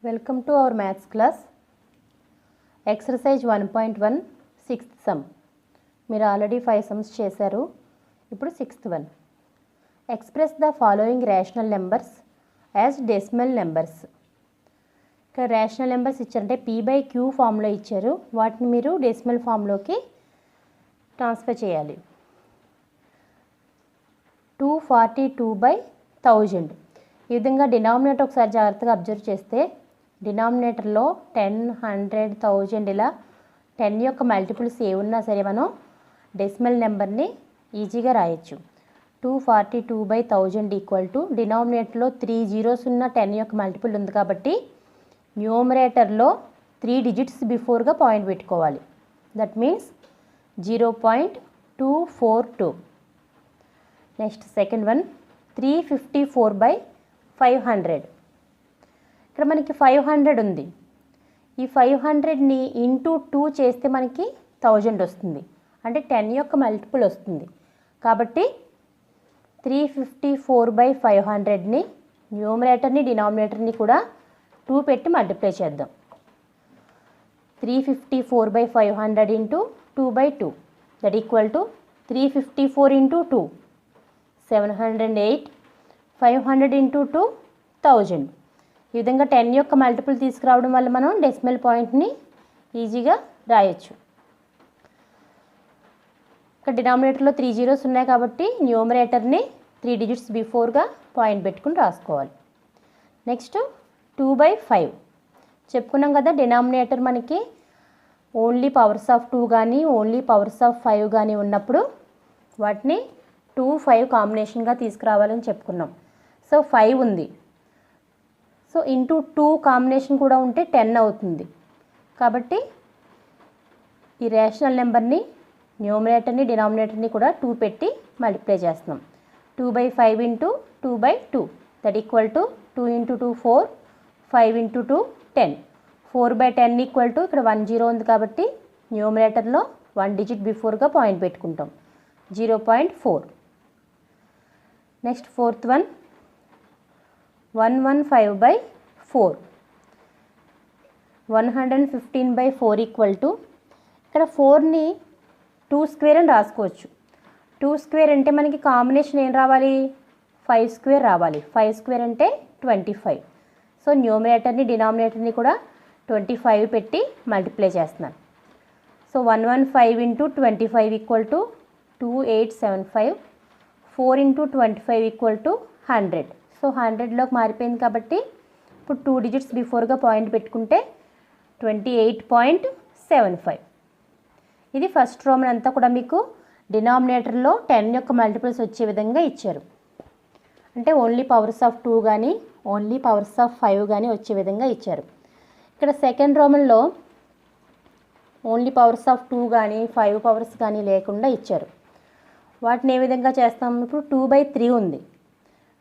Welcome to our maths class. Exercise 1.1 6th sum. మీరు already 5 sums చేశారు. ఇప్పుడు 6th one. Express the following rational numbers as decimal numbers. ఇక్కడ rational numbers ఇచ్చారంటే p/q ఫామ్లో ఇచ్చారు. వాటిని మీరు డెసిమల్ ఫామ్లోకి ట్రాన్స్ఫర్ చేయాలి. 242/1000. ఈ విధంగా డినామినేటర్ ఒకసారి జాగ్రత్తగా అబ్జర్వ్ చేస్తే డినామినేటర్లో 10, 100, 1000 ఇలా 10 యొక్క మల్టిపుల్స్ ఏ ఉన్నా సరే మనం డెసిమల్ నెంబర్ని ఈజీగా రాయొచ్చు. 242/1000 ఈక్వల్ టు డినామినేటర్లో 3 జీరోస్ ఉన్న 10 యొక్క మల్టిపుల్ ఉంది కాబట్టి న్యూమరేటర్లో 3 డిజిట్స్ బిఫోర్గా పాయింట్ పెట్టుకోవాలి. That means 0.242. Next second one 354/500. ఇక్కడ మనకి 500 ఉంది. ఈ 500ని ఇంటూ 2 చేస్తే మనకి 1000 వస్తుంది. అంటే 10 యొక్క మల్టిపుల్ వస్తుంది. కాబట్టి 354/500ని న్యూమరేటర్ని డినామినేటర్ని కూడా 2 పెట్టి మల్టిప్లై చేద్దాం. 354/500 into 2/2 that equal to 354 into 2 708, 500 into 2 1000. ఈ విధంగా 10 యొక్క మల్టిపుల్ తీసుకురావడం వల్ల మనం డెసిమల్ పాయింట్ని ఈజీగా రాయొచ్చు. ఇక్కడ డినామినేటర్లో 3 జీరోస్ ఉన్నాయి కాబట్టి న్యూమరేటర్ని 3 డిజిట్స్ బిఫోర్గా పాయింట్ పెట్టుకుని రాసుకోవాలి. నెక్స్ట్ 2/5 చెప్పుకున్నాం కదా, డినామినేటర్ మనకి ఓన్లీ పవర్స్ ఆఫ్ 2 కానీ ఓన్లీ పవర్స్ ఆఫ్ 5 కానీ ఉన్నప్పుడు వాటిని 2, 5 కాంబినేషన్గా తీసుకురావాలని చెప్పుకున్నాం. సో 5 ఉంది, సో ఇంటూ 2 కాంబినేషన్ కూడా ఉంటే 10 అవుతుంది. కాబట్టి ఈ రేషనల్ నెంబర్ని న్యూమరేటర్ని డినామినేటర్ని కూడా 2 పెట్టి మల్టిప్లై చేస్తున్నాం. 2/5 into 2/2 that equal to 2 into 2 4, 5 into 2 10. 4/10 equal to ఇక్కడ 1 జీరో ఉంది కాబట్టి న్యూమరేటర్లో 1 డిజిట్ బిఫోర్గా పాయింట్ పెట్టుకుంటాం. 0.4. Next fourth one 115/4. 115/4 equal to ఇక్కడ 4ని 2 స్క్వేర్ అని రాసుకోవచ్చు. 2 స్క్వేర్ అంటే మనకి కాంబినేషన్ ఏం రావాలి, 5 స్క్వేర్ రావాలి. 5 స్క్వేర్ అంటే 25. సో న్యూమరేటర్ని డినామినేటర్ని కూడా 25 పెట్టి మల్టిప్లై చేస్తున్నాను. So 115 into 25 equal to 2875. 4 into 25 equal to 100. So 100లోకి మారిపోయింది కాబట్టి ఇప్పుడు 2 డిజిట్స్ బిఫోర్గా పాయింట్ పెట్టుకుంటే 28.75. ఇది ఫస్ట్ రోమన్ అంతా కూడా మీకు డినామినేటర్లో 10 యొక్క మల్టిపుల్స్ వచ్చే విధంగా ఇచ్చారు. అంటే ఓన్లీ పవర్స్ ఆఫ్ 2 కానీ ఓన్లీ పవర్స్ ఆఫ్ 5 కానీ వచ్చే విధంగా ఇచ్చారు. ఇక్కడ సెకండ్ రోమన్లో ఓన్లీ పవర్స్ ఆఫ్ 2 కానీ 5 పవర్స్ కానీ లేకుండా ఇచ్చారు. వాటిని ఏ విధంగా చేస్తాం, ఇప్పుడు 2/3 ఉంది.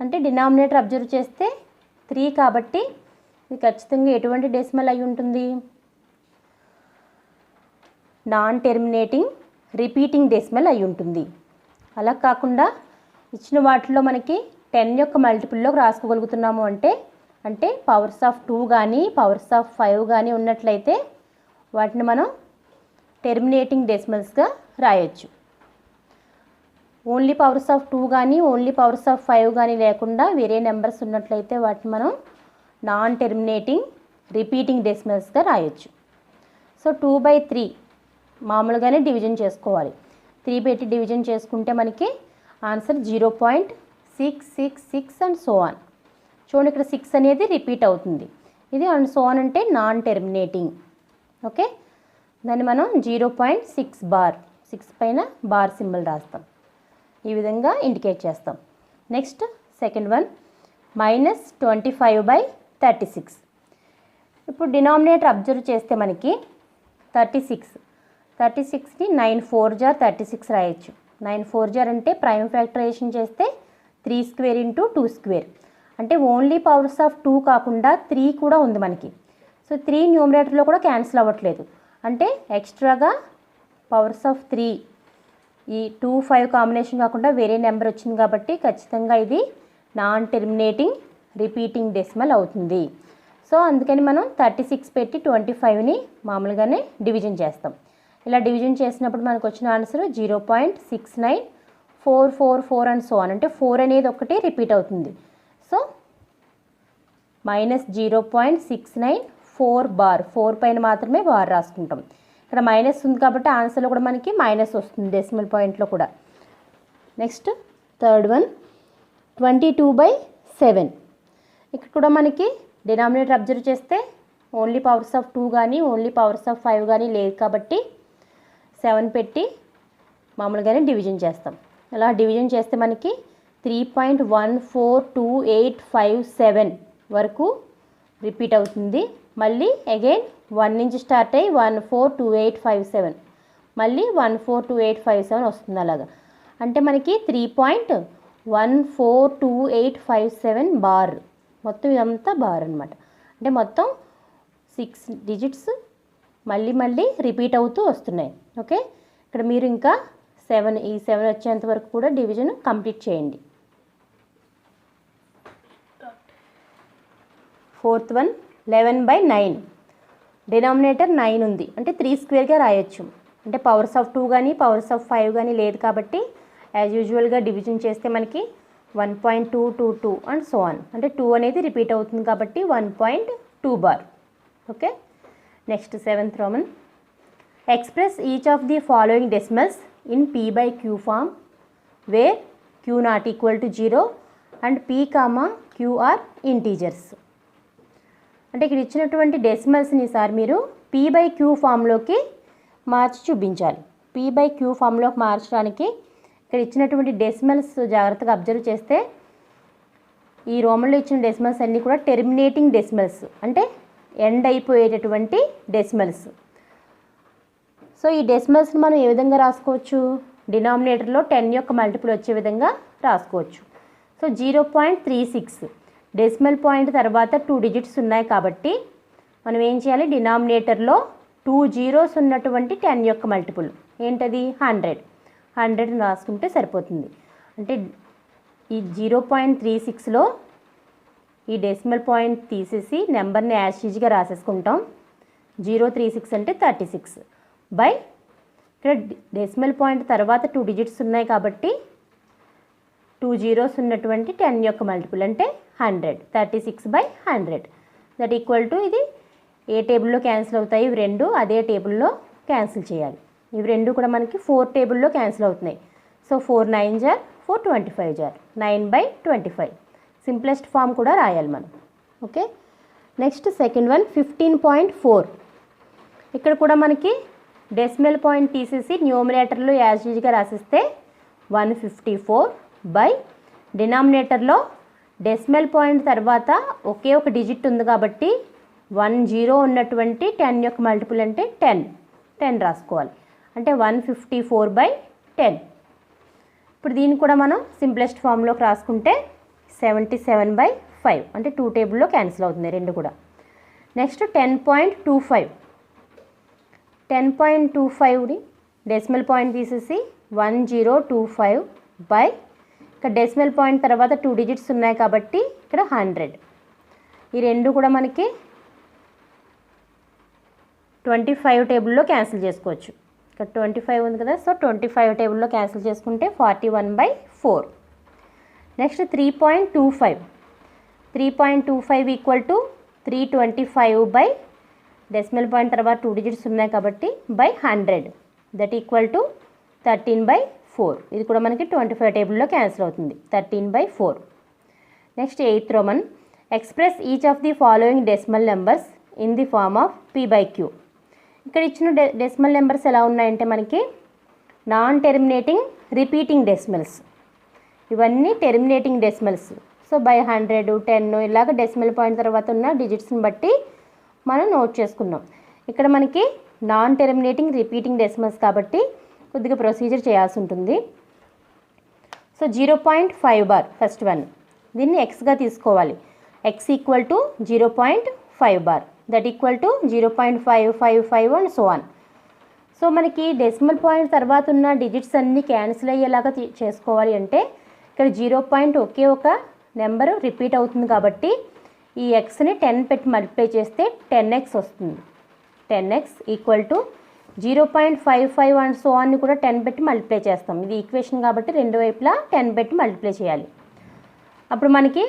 అంటే డినామినేటర్ అబ్జర్వ్ చేస్తే 3 కాబట్టి ఇది ఖచ్చితంగా ఎటువంటి డెసిమల్ అయి ఉంటుంది, నాన్ టెర్మినేటింగ్ రిపీటింగ్ డెసిమల్ అయి ఉంటుంది. అలా కాకుండా ఇచ్చిన వాటిలో మనకి 10 యొక్క మల్టిపుల్లోకి రాసుకోగలుగుతున్నాము అంటే పవర్స్ ఆఫ్ 2 కానీ పవర్స్ ఆఫ్ 5 కానీ ఉన్నట్లయితే వాటిని మనం టెర్మినేటింగ్ డెసిమల్స్గా రాయొచ్చు. ఓన్లీ పవర్స్ ఆఫ్ 2 కానీ ఓన్లీ పవర్స్ ఆఫ్ 5 కానీ లేకుండా వేరే నెంబర్స్ ఉన్నట్లయితే వాటిని మనం నాన్ టెర్మినేటింగ్ రిపీటింగ్ డెసిమల్స్గా రాయొచ్చు. సో 2/3 మామూలుగానే డివిజన్ చేసుకోవాలి. 3 పెట్టి డివిజన్ చేసుకుంటే మనకి ఆన్సర్ 0.666 అండ్ సో ఆన్. చూడండి ఇక్కడ 6 అనేది రిపీట్ అవుతుంది. ఇది అండ్ సో ఆన్ అంటే నాన్ టెర్మినేటింగ్. ఓకే, దాన్ని మనం 0.6 బార్ 6 పైన బార్ సింబల్ రాస్తాం. ఈ విధంగా ఇండికేట్ చేస్తాం. Next second one -25/36. ఇప్పుడు డినామినేటర్ అబ్జర్వ్ చేస్తే మనకి 36ని 9 4 జార్ 36 రాయొచ్చు. 9 4 జార్ అంటే ప్రైమ్ ఫ్యాక్టరైజేషన్ చేస్తే 3 స్క్వేర్ ఇంటూ 2 స్క్వేర్. అంటే ఓన్లీ పవర్స్ ఆఫ్ 2 కాకుండా 3 కూడా ఉంది మనకి. సో 3 న్యూమరేటర్లో కూడా క్యాన్సిల్ అవ్వట్లేదు. అంటే ఎక్స్ట్రాగా పవర్స్ ఆఫ్ 3 ఈ 2, 5 కాంబినేషన్ కాకుండా వేరే నెంబర్ వచ్చింది కాబట్టి ఖచ్చితంగా ఇది నాన్ టెర్మినేటింగ్ రిపీటింగ్ డెసిమల్ అవుతుంది. సో అందుకని మనం 36 పెట్టి 25ని మామూలుగానే డివిజన్ చేస్తాం. ఇలా డివిజన్ చేసినప్పుడు మనకు వచ్చిన ఆన్సర్ 0.69444 అండ్ సో ఆన్. అంటే 4 అనేది ఒకటి రిపీట్ అవుతుంది. సో -0.694 బార్, 4 పైన మాత్రమే బార్ రాసుకుంటాం. ఇక్కడ మైనస్ ఉంది కాబట్టి ఆన్సర్లో కూడా మనకి మైనస్ వస్తుంది డెసిమల్ పాయింట్లో కూడా. Next third one 22/7. ఇక్కడ కూడా మనకి డినామినేటర్ అబ్జర్వ్ చేస్తే ఓన్లీ పవర్స్ ఆఫ్ 2 కానీ ఓన్లీ పవర్స్ ఆఫ్ 5 కానీ లేదు కాబట్టి 7 పెట్టి మామూలుగానే డివిజన్ చేస్తాం. అలా డివిజన్ చేస్తే మనకి 3.142857 వరకు రిపీట్ అవుతుంది. మళ్ళీ అగైన్ 1 నుంచి స్టార్ట్ అయ్యి 142857, మళ్ళీ 142857 వస్తుంది. అలాగా అంటే మనకి 3.142857 బార్. మొత్తం ఇదంతా బార్ అనమాట. అంటే మొత్తం 6 డిజిట్స్ మళ్ళీ రిపీట్ అవుతూ వస్తున్నాయి. ఓకే, ఇక్కడ మీరు ఇంకా 7 వచ్చేంత వరకు కూడా డివిజన్ కంప్లీట్ చేయండి. Fourth one 11/9. డినామినేటర్ 9 ఉంది అంటే 3 స్క్వేర్గా రాయొచ్చు. అంటే పవర్స్ ఆఫ్ 2 కానీ పవర్స్ ఆఫ్ 5 కానీ లేదు కాబట్టి యాజ్ యూజువల్గా డివిజన్ చేస్తే మనకి 1.222 అండ్ సో ఆన్. అంటే 2 అనేది రిపీట్ అవుతుంది కాబట్టి 1.2 bar. Okay, next 7th roman. Express each of the following decimals in p/q form where q not equal to 0 and p, q are integers. అంటే ఇక్కడ ఇచ్చినటువంటి డెసిమల్స్ని సార్ మీరు p/q ఫామ్లోకి మార్చి చూపించాలి. p/q ఫామ్లోకి మార్చడానికి ఇక్కడ ఇచ్చినటువంటి డెసిమల్స్ జాగ్రత్తగా అబ్జర్వ్ చేస్తే ఈ రోమన్లో ఇచ్చిన డెసిమల్స్ అన్నీ కూడా టెర్మినేటింగ్ డెసిమల్స్, అంటే ఎండ్ అయిపోయేటటువంటి డెసిమల్స్. సో ఈ డెసిమల్స్ని మనం ఏ విధంగా రాసుకోవచ్చు? డినామినేటర్లో 10 యొక్క మల్టిపుల్ వచ్చే విధంగా రాసుకోవచ్చు. సో 0.36 డెసిమల్ పాయింట్ తర్వాత 2 డిజిట్స్ ఉన్నాయి కాబట్టి మనం ఏం చేయాలి? డినామినేటర్లో 2 జీరోస్ ఉన్నటువంటి 10 యొక్క మల్టిపుల్ ఏంటది? 100 రాసుకుంటే సరిపోతుంది. అంటే ఈ 0.36లో ఈ డెసిమల్ పాయింట్ తీసేసి నెంబర్ని యాస్టీజ్గా రాసేసుకుంటాం. 036 అంటే 36 బై ఇక్కడ డెసిమల్ పాయింట్ తర్వాత 2 డిజిట్స్ ఉన్నాయి కాబట్టి 2 జీరోస్ ఉన్నటువంటి 10 యొక్క మల్టిపుల్ అంటే 100. 36/100 దట్ ఈక్వల్ టు ఇది ఏ టేబుల్లో క్యాన్సిల్ అవుతాయి? ఇవి రెండు అదే టేబుల్లో క్యాన్సిల్ చేయాలి. ఇవి రెండు కూడా మనకి 4 టేబుల్లో క్యాన్సిల్ అవుతున్నాయి. సో 4 9 జార్ 4 25 జార్ 9/25. సింప్లెస్ట్ ఫామ్ కూడా రాయాలి మనం. Okay, next second one 15.4. ఇక్కడ కూడా మనకి డెసిమల్ పాయింట్ తీసేసి న్యూమరేటర్లో యాజ్ యూజ్గా రాసిస్తే 154 బై డినామినేటర్లో డెసిమల్ పాయింట్ తర్వాత ఒకే ఒక డిజిట్ ఉంది కాబట్టి 10 ఉన్నటువంటి 10 యొక్క మల్టిపుల్ అంటే 10 రాసుకోవాలి. అంటే 154/10. ఇప్పుడు దీన్ని కూడా మనం సింప్లెస్ట్ ఫామ్లోకి రాసుకుంటే 77/5 అంటే 2 టేబుల్లో క్యాన్సిల్ అవుతుంది రెండు కూడా. నెక్స్ట్ 10.25. 10.25ని డెసిమల్ పాయింట్ తీసేసి 1025 బై ఇక్కడ డెసిమల్ పాయింట్ తర్వాత 2 డిజిట్స్ ఉన్నాయి కాబట్టి ఇక్కడ 100. ఈ రెండు కూడా మనకి 25 టేబుల్లో క్యాన్సిల్ చేసుకోవచ్చు. ఇక్కడ 25 ఉంది కదా, సో 25 టేబుల్లో క్యాన్సిల్ చేసుకుంటే 41/4. Next 3.25. 3.25 equal to 325 by decimal point తర్వాత 2 డిజిట్స్ ఉన్నాయి కాబట్టి బై 100 దట్ ఈక్వల్ టు 13/4. ఇది కూడా మనకి 25 టేబుల్లో క్యాన్సిల్ అవుతుంది 13/4. Next 8th roman. Express each of the following decimal numbers in the form of p/q. ఇక్కడ ఇచ్చిన డెసిమల్ నెంబర్స్ ఎలా ఉన్నాయంటే మనకి నాన్ టెర్మినేటింగ్ రిపీటింగ్ డెసిమల్స్. ఇవన్నీ టెర్మినేటింగ్ డెసిమల్స్. సో బై 100 10 ఇలాగ డెసిమల్ పాయింట్ తర్వాత ఉన్న డిజిట్స్ని బట్టి మనం నోట్ చేసుకున్నాం. ఇక్కడ మనకి నాన్ టెర్మినేటింగ్ రిపీటింగ్ డెసిమల్స్ కాబట్టి కొద్దిగా ప్రొసీజర్ చేయాల్సి ఉంటుంది. సో 0.5 బార్ ఫస్ట్ వన్, దీన్ని ఎక్స్గా తీసుకోవాలి. X equal to 0.5 bar that equal to 0.555 and so on. So మనకి డెసిమల్ పాయింట్ తర్వాత ఉన్న డిజిట్స్ అన్నీ క్యాన్సిల్ అయ్యేలాగా చేసుకోవాలి అంటే ఇక్కడ 0 పాయింట్ ఒకే ఒక నెంబరు రిపీట్ అవుతుంది కాబట్టి ఈ ఎక్స్ని 10 పెట్టి మల్టిప్లై చేస్తే 10x వస్తుంది. 10x equal to 0.55 and so ఆన్ని కూడా 10 పెట్టి మల్టిప్లై చేస్తాం. ఇది ఈక్వేషన్ కాబట్టి రెండు వైపులా 10 పెట్టి మల్టిప్లై చేయాలి. అప్పుడు మనకి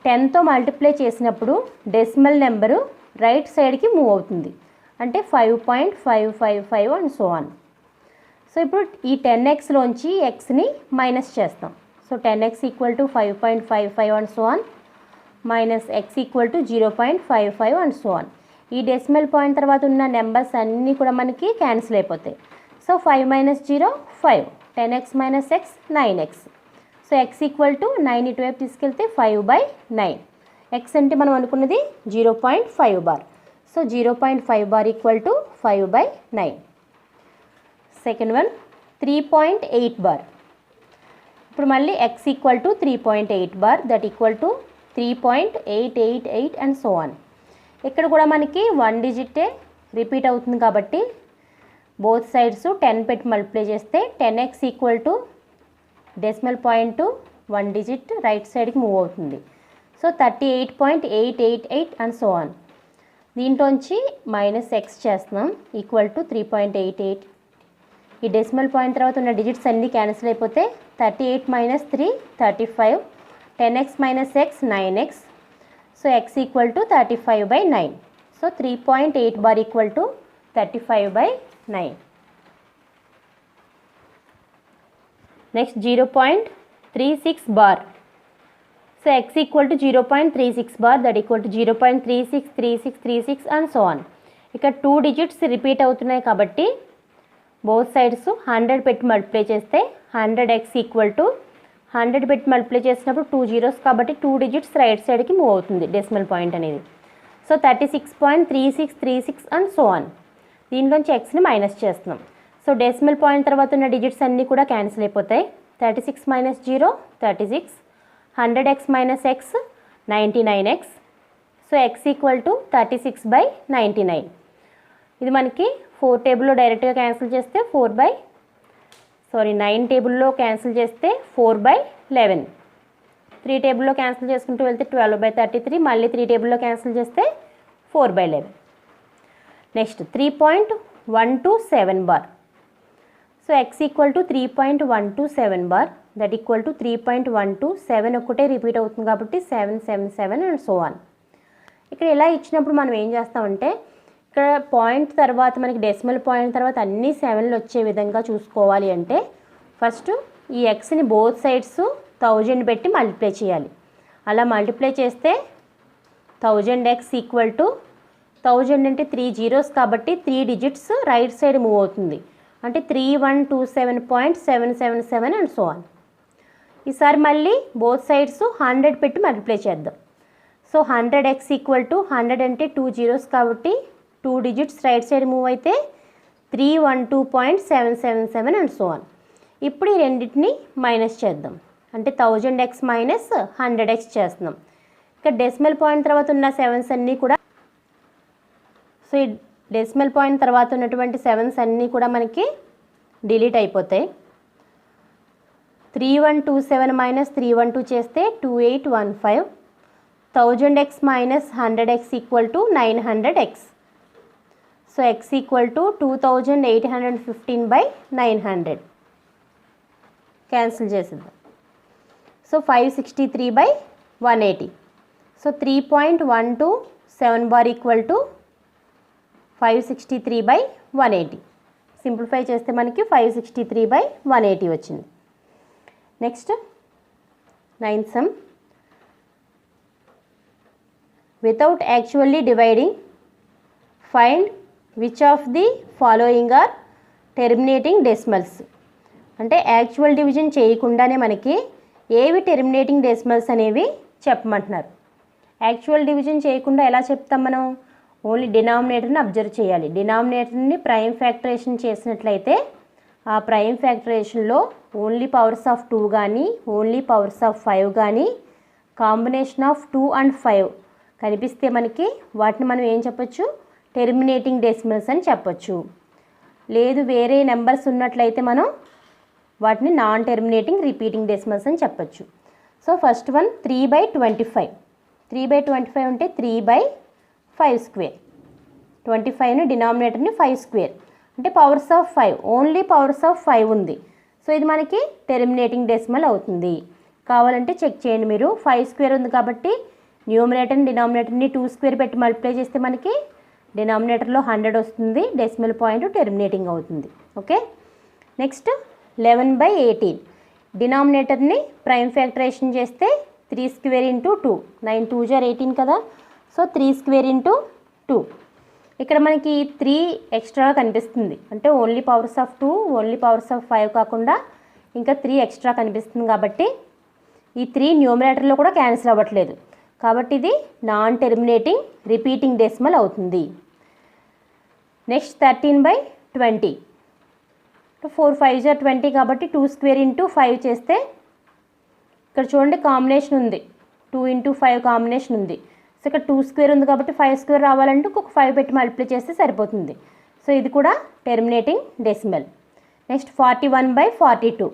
10తో మల్టిప్లై చేసినప్పుడు డెసిమల్ నెంబరు రైట్ సైడ్కి మూవ్ అవుతుంది. అంటే 5.555 అండ్ సో ఆన్. సో ఇప్పుడు ఈ 10xలోంచి ఎక్స్ని మైనస్ చేస్తాం. So 10x equal to 5.55 and so on minus x equal to 0.55 and so on. ఈ డెసిమల్ పాయింట్ తర్వాత ఉన్న నెంబర్స్ అన్నీ కూడా మనకి క్యాన్సిల్ అయిపోతాయి. So 5 minus 0 5, 10x minus x 9x. So x equal to 9 ఇటువైపు తీసుకెళ్తే 5/9. x అంటే మనం అనుకున్నది 0.5 bar. So 0.5 bar equal to 5/9. Second one 3.8 bar. ఇప్పుడు మళ్ళీ x equal to 3.8 bar that equal to 3.888 and so on. ఇక్కడ కూడా మనకి 1 డిజిటే రిపీట్ అవుతుంది కాబట్టి బోత్ సైడ్స్ 10 పెట్టి మల్టిప్లై చేస్తే 10x equal to decimal point 1 digit right సైడ్కి మూవ్ అవుతుంది. So 38.888 and so on. దీంట్లోంచి మైనస్ x చేస్తున్నాం ఈక్వల్ టు 3.88. ఈ డెసిమల్ పాయింట్ తర్వాత ఉన్న డిజిట్స్ అన్నీ క్యాన్సిల్ అయిపోతే 38 minus 3 35, 10x minus x 9x. So x equal to 35/9. So 3.8 bar equal to 35/9. Next 0.36 bar. So x equal to 0.36 bar that equal to 0.363636 and so on. ఇక్కడ 2 digits repeat అవుతున్నాయి కాబట్టి both sides 100 పెట్టి multiply చేస్తే 100x equal to 100 పెట్టి multiply చేసినప్పుడు 2 zeros కాబట్టి 2 digits right సైడ్కి move అవుతుంది డెసిమల్ పాయింట్ అనేది. So 36.3636 and so on. దీనిలోంచి xని మైనస్ చేస్తున్నాం. సో డెసిమల్ పాయింట్ తర్వాత ఉన్న డిజిట్స్ అన్నీ కూడా క్యాన్సిల్ అయిపోతాయి. 36 minus 0 36, 100x minus x 99x. So x equal to 36/99. ఇది మనకి 4 టేబుల్లో డైరెక్ట్గా క్యాన్సిల్ చేస్తే 9 టేబుల్లో క్యాన్సిల్ చేస్తే 4/11. 3 టేబుల్లో క్యాన్సిల్ చేసుకుంటూ వెళ్తే 12/33. మళ్ళీ 3 టేబుల్లో క్యాన్సిల్ చేస్తే 4/11. Next 3.127 bar. So x equal to 3.127 bar that equal to 3.127 ఒక్కటే రిపీట్ అవుతుంది కాబట్టి 777 అండ్ సో ఆన్. ఇక్కడ ఇలా ఇచ్చినప్పుడు మనం ఏం చేస్తామంటే ఇక్కడ పాయింట్ తర్వాత మనకి డెసిమల్ పాయింట్ తర్వాత అన్ని 7లు వచ్చే విధంగా చూసుకోవాలి అంటే ఫస్ట్ ఈ ఎక్స్ని బోత్ సైడ్స్ 1000 పెట్టి మల్టిప్లై చేయాలి. అలా మల్టిప్లై చేస్తే 1000x ఈక్వల్ టు 1000 అంటే 3 జీరోస్ కాబట్టి 3 డిజిట్స్ రైట్ సైడ్ మూవ్ అవుతుంది. అంటే 3127.777 అండ్ సో ఆన్. ఈసారి మళ్ళీ బోత్ సైడ్స్ 100 పెట్టి మల్టిప్లై చేద్దాం. సో 100x ఈక్వల్ టు 100 అంటే 2 జీరోస్ కాబట్టి 2 డిజిట్స్ రైట్ సైడ్ మూవ్ అయితే 312.777 అండ్ సో ఆన్. ఇప్పుడు ఈ రెండింటిని మైనస్ చేద్దాం. అంటే 1000x మైనస్ 100x చేస్తున్నాం. ఇక్కడ డెసిమల్ పాయింట్ తర్వాత ఉన్న 7s అన్నీ కూడా సో ఈ డెసిమల్ పాయింట్ తర్వాత ఉన్నటువంటి 7s అన్నీ కూడా మనకి డిలీట్ అయిపోతాయి. 3127 మైనస్ 312 చేస్తే 2815. 1000x minus 100x equal to 900x. So x equal to 2815/900 cancel చేసేద్దాం. So 563/180. So 3.127 bar equal to 563/180. Simplify చేస్తే మనకి 563/180 వచ్చింది. Next 9th sum. Without actually dividing find which of the following are terminating decimals. అంటే actual division చేయకుండానే మనకి ఏవి terminating decimals అనేవి చెప్పమంటున్నారు. Actual division చేయకుండా ఎలా చెప్తాం మనం? ఓన్లీ డినామినేటర్ని అబ్జర్వ్ చేయాలి. డినామినేటర్ని ప్రైమ్ ఫ్యాక్టరేషన్ చేసినట్లయితే ఆ ప్రైమ్ ఫ్యాక్టరేషన్లో ఓన్లీ పవర్స్ ఆఫ్ 2 కానీ ఓన్లీ పవర్స్ ఆఫ్ 5 కానీ కాంబినేషన్ ఆఫ్ 2 and 5 కనిపిస్తే మనకి వాటిని మనం ఏం చెప్పొచ్చు? టెర్మినేటింగ్ డెసిమల్స్ అని చెప్పొచ్చు. లేదు వేరే నెంబర్స్ ఉన్నట్లయితే మనం వాటిని నాన్ టెర్మినేటింగ్ రిపీటింగ్ డెసిమల్స్ అని చెప్పొచ్చు. So first one 3/25. 3/25 ఉంటే 3/5 స్క్వేర్. 25ని డినామినేటర్ని 5 స్క్వేర్ అంటే powers of 5, only powers of 5 ఉంది. సో ఇది మనకి టెర్మినేటింగ్ డెసిమల్ అవుతుంది. కావాలంటే చెక్ చేయండి మీరు. 5 స్క్వేర్ ఉంది కాబట్టి న్యూమరేటర్ని డినామినేటర్ని 2 స్క్వేర్ పెట్టి మల్టిప్లై చేస్తే మనకి డినామినేటర్లో 100 వస్తుంది, డెసిమల్ పాయింట్ టెర్మినేటింగ్ అవుతుంది. ఓకే. నెక్స్ట్ 11/18 డినామినేటర్ని ప్రైమ్ ఫ్యాక్టరైజేషన్ చేస్తే 3 స్క్వేర్ ఇంటూ 2, 9 2 = 18 కదా. So 3 square into 2. ఇక్కడ మనకి 3 ఎక్స్ట్రా కనిపిస్తుంది, అంటే only powers of 2, only powers of 5 కాకుండా ఇంకా 3 ఎక్స్ట్రా కనిపిస్తుంది కాబట్టి ఈ 3 న్యూమరేటర్లో కూడా క్యాన్సిల్ అవ్వట్లేదు కాబట్టి ఇది నాన్ టెర్మినేటింగ్ రిపీటింగ్ డెసిమల్ అవుతుంది. నెక్స్ట్ 13/20 4 5 = 20 కాబట్టి 2 స్క్వేర్ ఇంటూ 5 చేస్తే ఇక్కడ చూడండి కాంబినేషన్ ఉంది, 2 ఇంటూ 5 కాంబినేషన్ ఉంది. సో ఇక్కడ 2 స్క్వేర్ ఉంది కాబట్టి 5 స్క్వేర్ రావాలంటే ఒక 5 పెట్టి మల్టిప్లై చేస్తే సరిపోతుంది. సో ఇది కూడా టెర్మినేటింగ్ డెసిమల్. నెక్స్ట్ 41/42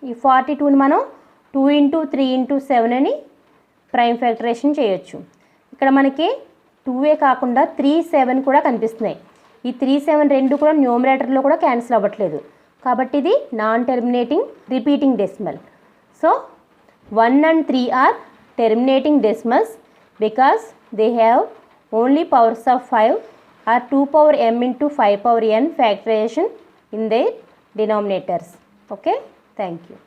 ఈ 42ని మనం 2 ఇంటూ 3 ఇంటూ 7 అని ప్రైమ్ ఫ్యాక్టరైజేషన్ చేయొచ్చు. ఇక్కడ మనకి 2 కాకుండా 3 7 కూడా కనిపిస్తున్నాయి. ఈ 3 7 రెండు కూడా న్యూమరేటర్లో కూడా క్యాన్సిల్ అవ్వట్లేదు కాబట్టి ఇది non terminating repeating decimal. So 1 and 3 are terminating decimals because they have only powers of 5 or 2 power m into 5 power n factorization in their denominators. Okay, thank you.